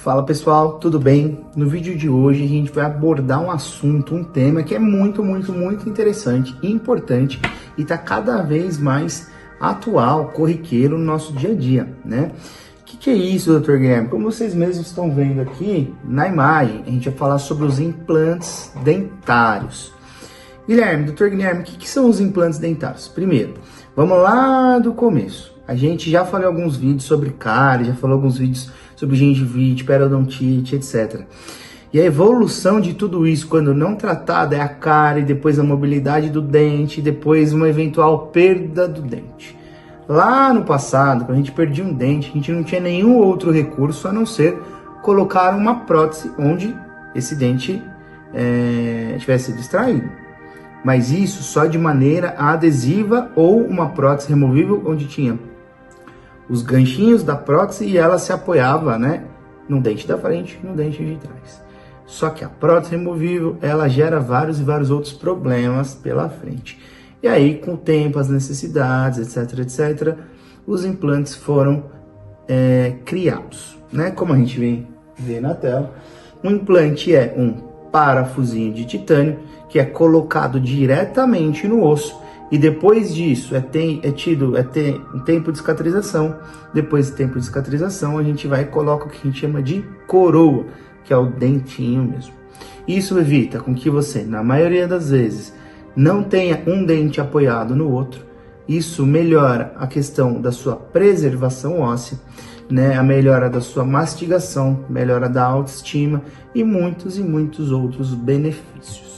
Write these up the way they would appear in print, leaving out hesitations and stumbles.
Fala pessoal, tudo bem? No vídeo de hoje a gente vai abordar um assunto, um tema que é muito interessante e importante e está cada vez mais atual, corriqueiro no nosso dia a dia, né? O que é isso, Dr. Guilherme? Como vocês mesmos estão vendo aqui na imagem, a gente vai falar sobre os implantes dentários. Dr. Guilherme, o que são os implantes dentários? Primeiro, vamos lá do começo. A gente já falou alguns vídeos sobre cárie, já falou alguns vídeos sobre gengivite, periodontite, etc. E a evolução de tudo isso, quando não tratada, é a cárie, depois a mobilidade do dente, depois uma eventual perda do dente. Lá no passado, quando a gente perdia um dente, a gente não tinha nenhum outro recurso a não ser colocar uma prótese onde esse dente tivesse sido extraído. Mas isso só de maneira adesiva ou uma prótese removível onde tinha os ganchinhos da prótese e ela se apoiava, né, no dente da frente e no dente de trás. Só que a prótese removível, ela gera vários outros problemas pela frente. E aí, com o tempo, as necessidades, etc, os implantes foram criados, né? Como a gente vê na tela, um implante é um parafusinho de titânio que é colocado diretamente no osso e depois disso tem um tempo de cicatrização. Depois do tempo de cicatrização, a gente vai e coloca o que a gente chama de coroa, que é o dentinho mesmo. Isso evita com que você, na maioria das vezes, não tenha um dente apoiado no outro. Isso melhora a questão da sua preservação óssea, né? A melhora da sua mastigação, melhora da autoestima e muitos outros benefícios.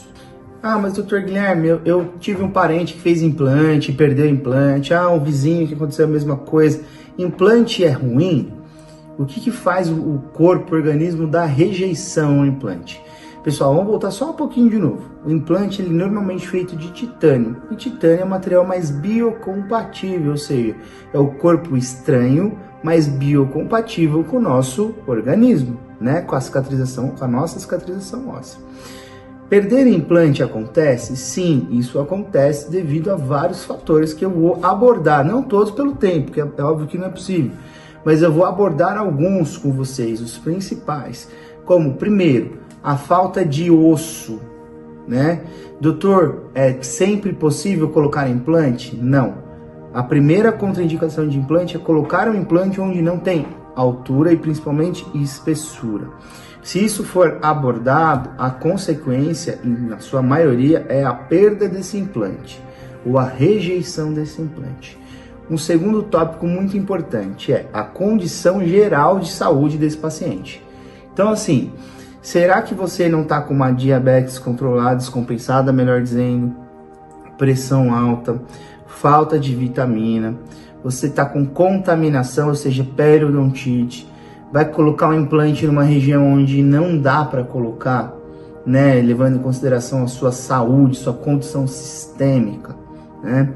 Ah, mas Dr. Guilherme, eu tive um parente que fez implante, perdeu o implante. Ah, um vizinho que aconteceu a mesma coisa. Implante é ruim? O que faz o corpo, o organismo dar rejeição ao implante? Pessoal, vamos voltar só um pouquinho de novo. O implante ele é normalmente feito de titânio. E titânio é o material mais biocompatível, ou seja, é o corpo estranho, mas biocompatível com o nosso organismo, né? Com a nossa cicatrização óssea. Perder implante acontece? Sim, isso acontece devido a vários fatores que eu vou abordar, não todos pelo tempo, porque é óbvio que não é possível, mas eu vou abordar alguns com vocês, os principais, como, primeiro, a falta de osso, né? Doutor, é sempre possível colocar implante? Não. A primeira contraindicação de implante é colocar um implante onde não tem altura e principalmente espessura. Se isso for abordado, a consequência, na sua maioria, é a perda desse implante ou a rejeição desse implante. Um segundo tópico muito importante é a condição geral de saúde desse paciente. Então, assim, será que você não está com uma diabetes controlada, descompensada, melhor dizendo, pressão alta, falta de vitamina, você está com contaminação, ou seja, periodontite, vai colocar um implante numa região onde não dá para colocar, né, levando em consideração a sua saúde, sua condição sistêmica, né?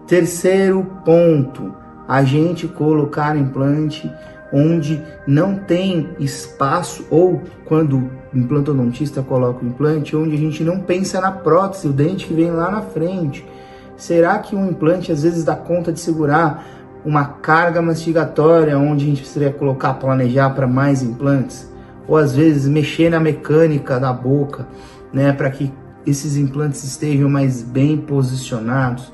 Terceiro ponto, a gente colocar implante onde não tem espaço, ou quando o implantodontista coloca o implante, onde a gente não pensa na prótese, o dente que vem lá na frente. Será que um implante às vezes dá conta de segurar uma carga mastigatória onde a gente precisaria planejar para mais implantes? Ou às vezes mexer na mecânica da boca, né, para que esses implantes estejam mais bem posicionados?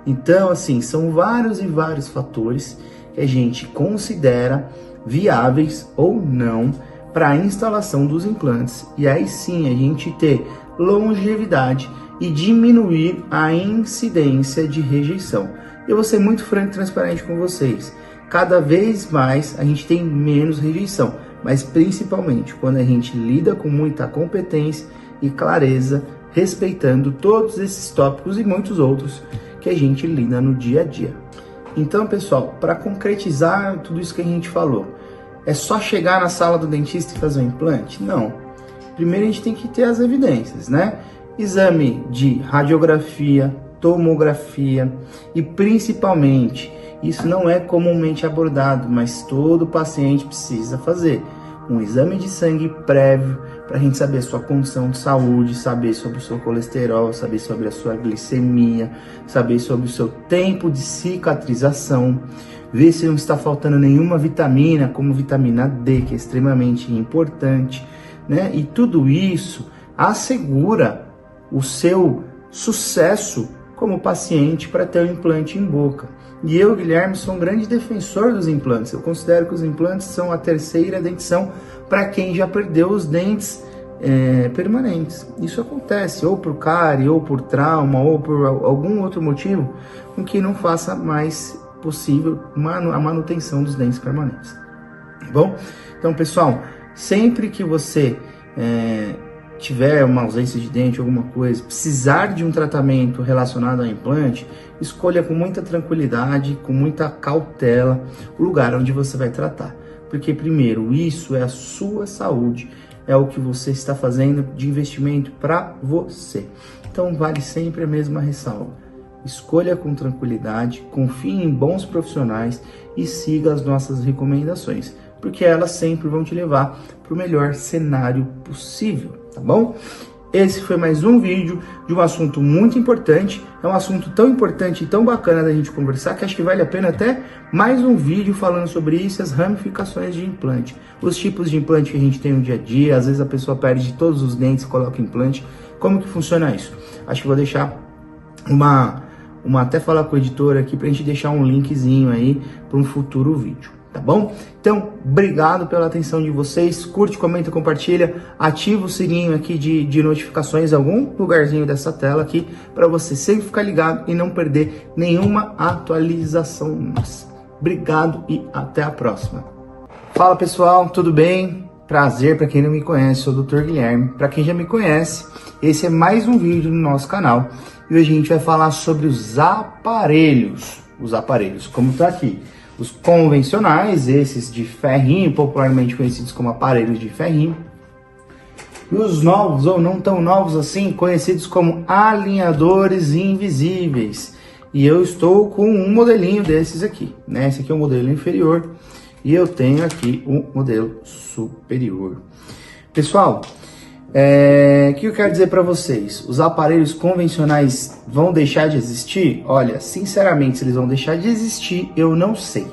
Então, assim, são vários fatores que a gente considera viáveis ou não para a instalação dos implantes. E aí sim a gente ter longevidade e diminuir a incidência de rejeição. Eu vou ser muito franco e transparente com vocês. Cada vez mais a gente tem menos rejeição, mas principalmente quando a gente lida com muita competência e clareza, respeitando todos esses tópicos e muitos outros que a gente lida no dia a dia. Então, pessoal, para concretizar tudo isso que a gente falou, é só chegar na sala do dentista e fazer um implante? Não. Primeiro a gente tem que ter as evidências, né? Exame de radiografia, tomografia e principalmente, isso não é comumente abordado, mas todo paciente precisa fazer um exame de sangue prévio para a gente saber a sua condição de saúde, saber sobre o seu colesterol, saber sobre a sua glicemia, saber sobre o seu tempo de cicatrização. ver se não está faltando nenhuma vitamina, como vitamina D, que é extremamente importante, né? E tudo isso assegura o seu sucesso como paciente para ter o implante em boca. E eu, Guilherme, sou um grande defensor dos implantes. Eu considero que os implantes são a terceira dentição para quem já perdeu os dentes permanentes. Isso acontece ou por cárie, ou por trauma, ou por algum outro motivo com que não faça mais possível a manutenção dos dentes permanentes. Bom, então pessoal, sempre que você tiver uma ausência de dente, alguma coisa, precisar de um tratamento relacionado ao implante, escolha com muita tranquilidade, com muita cautela o lugar onde você vai tratar. Porque primeiro, isso é a sua saúde, é o que você está fazendo de investimento para você. Então vale sempre a mesma ressalva. Escolha com tranquilidade, confie em bons profissionais e siga as nossas recomendações, porque elas sempre vão te levar para o melhor cenário possível, tá bom? Esse foi mais um vídeo de um assunto muito importante. É um assunto tão importante e tão bacana da gente conversar que acho que vale a pena até mais um vídeo falando sobre isso, as ramificações de implante, os tipos de implante que a gente tem no dia a dia. Às vezes a pessoa perde todos os dentes e coloca implante. Como que funciona isso? Acho que vou deixar até falar com o editor aqui pra gente deixar um linkzinho aí para um futuro vídeo. Tá bom? Então, obrigado pela atenção de vocês. Curte, comenta, compartilha. Ativa o sininho aqui de notificações em algum lugarzinho dessa tela aqui para você sempre ficar ligado e não perder nenhuma atualização nossa. Obrigado e até a próxima. Fala pessoal, tudo bem? Prazer, para quem não me conhece, sou o Dr. Guilherme. Para quem já me conhece, esse é mais um vídeo no nosso canal. E hoje a gente vai falar sobre os aparelhos. Os aparelhos, como tá aqui. Os convencionais, esses de ferrinho, popularmente conhecidos como aparelhos de ferrinho. E os novos, ou não tão novos assim, conhecidos como alinhadores invisíveis. E eu estou com um modelinho desses aqui, né? Esse aqui é o modelo inferior e eu tenho aqui o modelo superior. Pessoal, o que eu quero dizer para vocês? Os aparelhos convencionais vão deixar de existir? Olha, sinceramente, se eles vão deixar de existir, eu não sei.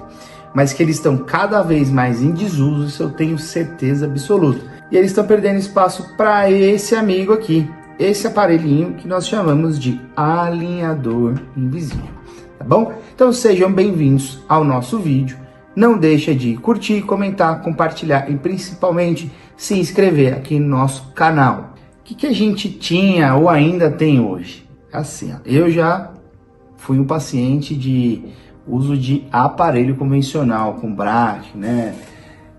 Mas que eles estão cada vez mais em desuso, isso eu tenho certeza absoluta. E eles estão perdendo espaço para esse amigo aqui, esse aparelhinho que nós chamamos de alinhador invisível, tá bom? Então sejam bem-vindos ao nosso vídeo. Não deixa de curtir, comentar, compartilhar e principalmente se inscrever aqui no nosso canal. O que a gente tinha ou ainda tem hoje? Assim, ó, eu já fui um paciente de uso de aparelho convencional, com bracket, né?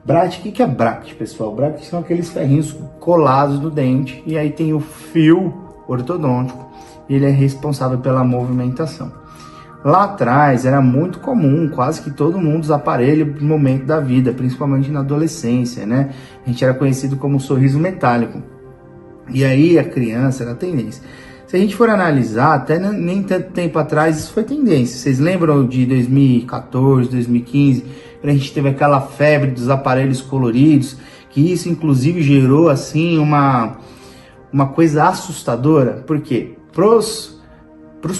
Bracket, o que é bracket, pessoal? Bracket são aqueles ferrinhos colados no dente e aí tem o fio ortodôntico e ele é responsável pela movimentação. Lá atrás era muito comum, quase que todo mundo usa aparelho no momento da vida, principalmente na adolescência, né? A gente era conhecido como sorriso metálico. E aí a criança era tendência. Se a gente for analisar, até nem tanto tempo atrás, isso foi tendência. Vocês lembram de 2014, 2015, quando a gente teve aquela febre dos aparelhos coloridos, que isso inclusive gerou assim uma coisa assustadora? Por quê? Para os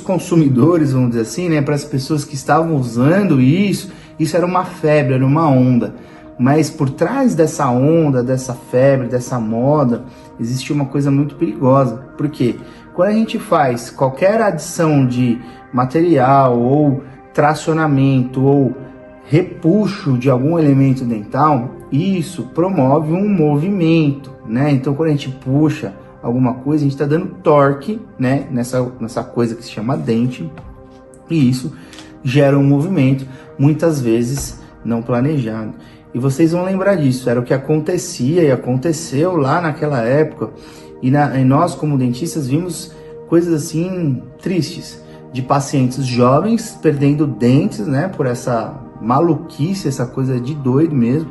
consumidores, vamos dizer assim, né, para as pessoas que estavam usando isso era uma febre, era uma onda. Mas por trás dessa onda, dessa febre, dessa moda, existe uma coisa muito perigosa. Por quê? Quando a gente faz qualquer adição de material ou tracionamento ou repuxo de algum elemento dental, isso promove um movimento, né? Então quando a gente puxa alguma coisa, a gente está dando torque, né, nessa coisa que se chama dente, e isso gera um movimento, muitas vezes não planejado. E vocês vão lembrar disso, era o que acontecia e aconteceu lá naquela época, e nós como dentistas vimos coisas assim tristes, de pacientes jovens perdendo dentes, né, por essa maluquice, essa coisa de doido mesmo,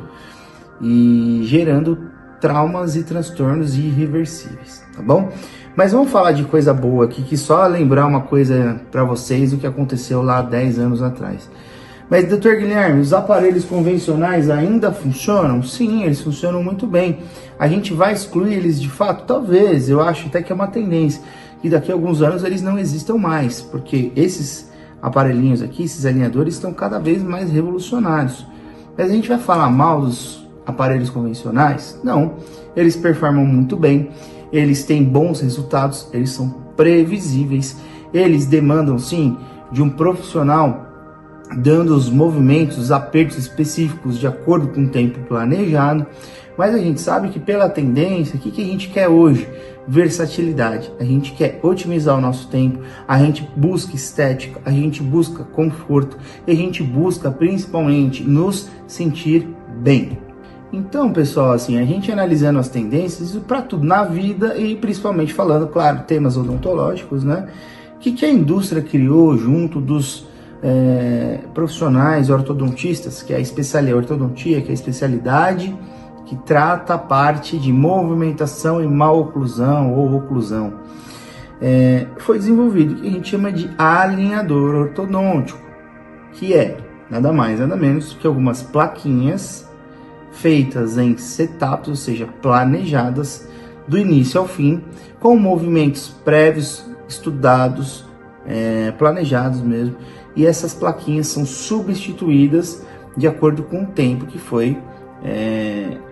e gerando traumas e transtornos irreversíveis, tá bom? Mas vamos falar de coisa boa aqui, que só lembrar uma coisa para vocês do que aconteceu lá 10 anos atrás. Mas, Dr. Guilherme, os aparelhos convencionais ainda funcionam? Sim, eles funcionam muito bem. A gente vai excluir eles de fato? Talvez, eu acho até que é uma tendência, que daqui a alguns anos eles não existam mais, porque esses aparelhinhos aqui, esses alinhadores estão cada vez mais revolucionários. Mas a gente vai falar mal dos aparelhos convencionais? Não, eles performam muito bem, eles têm bons resultados, eles são previsíveis, eles demandam sim de um profissional dando os movimentos, os apertos específicos de acordo com o tempo planejado, mas a gente sabe que pela tendência, o que a gente quer hoje? Versatilidade, a gente quer otimizar o nosso tempo, a gente busca estética, a gente busca conforto, e a gente busca principalmente nos sentir bem. Então, pessoal, assim, a gente analisando as tendências, isso para tudo na vida e principalmente falando, claro, temas odontológicos, né? O que a indústria criou junto dos profissionais ortodontistas, que é a especialidade ortodontia, que é a especialidade que trata a parte de movimentação e maloclusão ou oclusão. Foi desenvolvido o que a gente chama de alinhador ortodôntico, que é nada mais, nada menos que algumas plaquinhas feitas em setups, ou seja, planejadas do início ao fim, com movimentos prévios, estudados, planejados mesmo, e essas plaquinhas são substituídas de acordo com o tempo que foi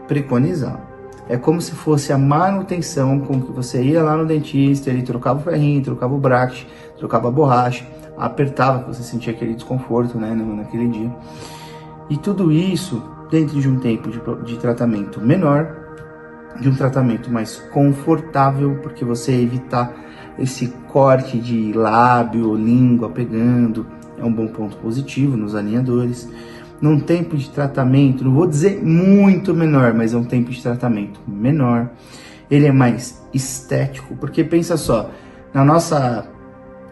preconizado. É como se fosse a manutenção com que você ia lá no dentista, ele trocava o ferrinho, trocava o bracket, trocava a borracha, apertava, você sentia aquele desconforto, né, naquele dia. E tudo isso dentro de um tempo de tratamento menor, de um tratamento mais confortável, porque você evitar esse corte de lábio, língua pegando, é um bom ponto positivo nos alinhadores. Num tempo de tratamento, não vou dizer muito menor, mas é um tempo de tratamento menor. Ele é mais estético, porque pensa só, na nossa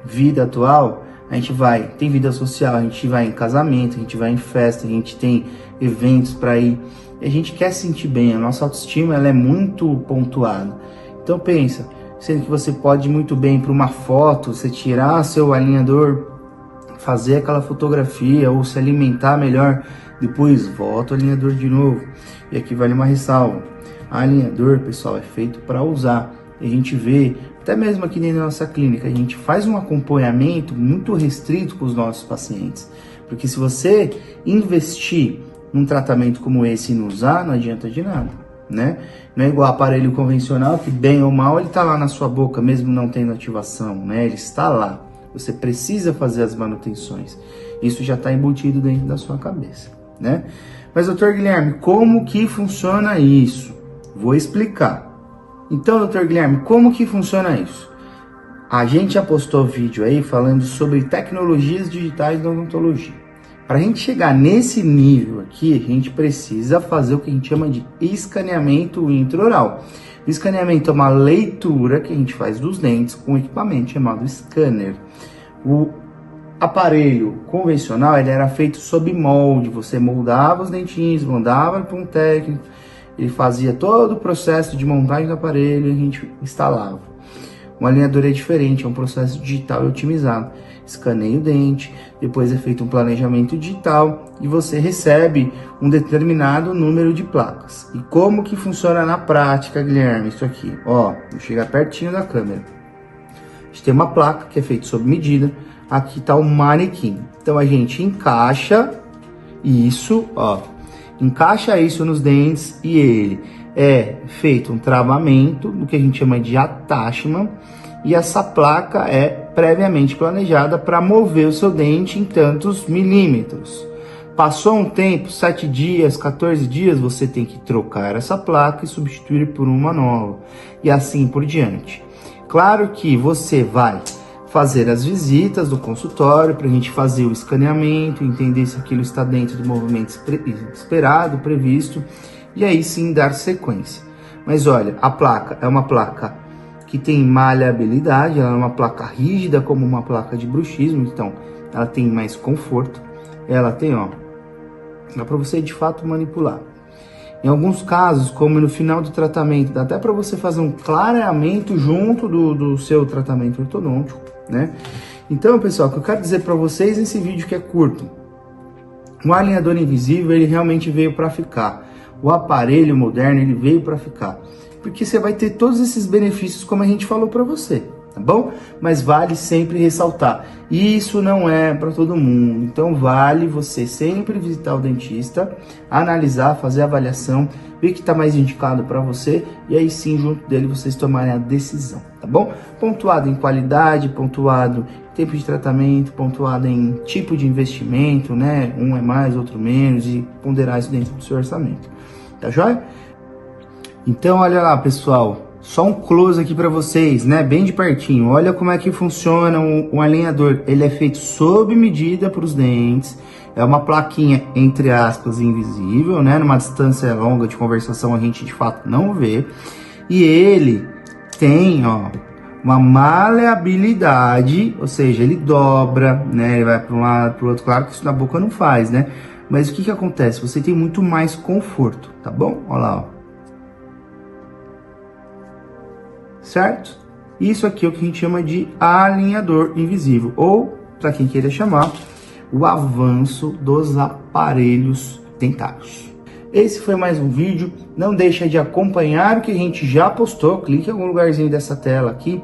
vida atual, a gente tem vida social, a gente vai em casamento, a gente vai em festa, a gente tem eventos para ir, e a gente quer sentir bem, a nossa autoestima ela é muito pontuada. Então pensa, sendo que você pode muito bem para uma foto, você tirar seu alinhador, fazer aquela fotografia ou se alimentar melhor, depois volta o alinhador de novo. E aqui vale uma ressalva, alinhador, pessoal, é feito para usar. A gente vê, até mesmo aqui dentro da nossa clínica, a gente faz um acompanhamento muito restrito com os nossos pacientes, porque se você investir num tratamento como esse e não usar, não adianta de nada, né? Não é igual aparelho convencional que bem ou mal ele está lá na sua boca, mesmo não tendo ativação, né? Ele está lá. Você precisa fazer as manutenções. Isso já está embutido dentro da sua cabeça, né? Mas, doutor Guilherme, como que funciona isso? Vou explicar. Então, doutor Guilherme, como que funciona isso? A gente já postou vídeo aí falando sobre tecnologias digitais da odontologia. Para a gente chegar nesse nível aqui, a gente precisa fazer o que a gente chama de escaneamento intraoral. O escaneamento é uma leitura que a gente faz dos dentes com um equipamento chamado scanner. O aparelho convencional ele era feito sob molde, você moldava os dentinhos, mandava para um técnico, ele fazia todo o processo de montagem do aparelho e a gente instalava. O alinhador é diferente, é um processo digital e otimizado. Escaneia o dente, depois é feito um planejamento digital e você recebe um determinado número de placas. E como que funciona na prática, Guilherme? Isso aqui, ó, vou chegar pertinho da câmera. A gente tem uma placa que é feita sob medida, aqui está o manequim. Então a gente encaixa isso, ó, encaixa isso nos dentes e ele é feito um travamento, do que a gente chama de attachment, e essa placa é previamente planejada para mover o seu dente em tantos milímetros. Passou um tempo, 7 dias, 14 dias, você tem que trocar essa placa e substituir por uma nova, e assim por diante. Claro que você vai fazer as visitas do consultório para a gente fazer o escaneamento, entender se aquilo está dentro do movimento esperado, previsto, e aí sim dar sequência. Mas olha, a placa é uma placa que tem maleabilidade, ela é uma placa rígida como uma placa de bruxismo, então ela tem mais conforto, ela tem, ó, dá para você de fato manipular. Em alguns casos, como no final do tratamento, dá até para você fazer um clareamento junto do seu tratamento ortodôntico, né? Então, pessoal, o que eu quero dizer para vocês nesse vídeo que é curto, o alinhador invisível, ele realmente veio para ficar. O aparelho moderno, ele veio para ficar. Porque você vai ter todos esses benefícios como a gente falou para você. tá bom? Mas vale sempre ressaltar, isso não é para todo mundo, então vale você sempre visitar o dentista, analisar, fazer a avaliação, ver que está mais indicado para você e aí sim, junto dele, vocês tomarem a decisão, tá bom? Pontuado em qualidade, pontuado em tempo de tratamento, pontuado em tipo de investimento, né? Um é mais, outro menos, e ponderar isso dentro do seu orçamento, tá joia? Então, olha lá, pessoal, só um close aqui para vocês, né? Bem de pertinho. Olha como é que funciona um alinhador. Ele é feito sob medida para os dentes. É uma plaquinha, entre aspas, invisível, né? Numa distância longa de conversação a gente de fato não vê. E ele tem, ó, uma maleabilidade, ou seja, ele dobra, né? Ele vai para um lado, para o outro. Claro que isso na boca não faz, né? Mas o que acontece? Você tem muito mais conforto, tá bom? Olha lá, ó. Certo? Isso aqui é o que a gente chama de alinhador invisível, ou, para quem queira chamar, o avanço dos aparelhos dentários. Esse foi mais um vídeo, não deixa de acompanhar o que a gente já postou, clique em algum lugarzinho dessa tela aqui,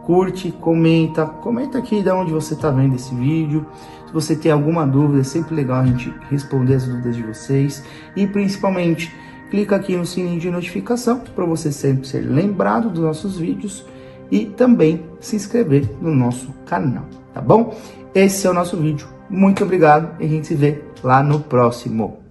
curte, comenta aqui de onde você está vendo esse vídeo. Se você tem alguma dúvida, é sempre legal a gente responder as dúvidas de vocês, e principalmente clica aqui no sininho de notificação para você sempre ser lembrado dos nossos vídeos e também se inscrever no nosso canal, tá bom? Esse é o nosso vídeo. Muito obrigado e a gente se vê lá no próximo.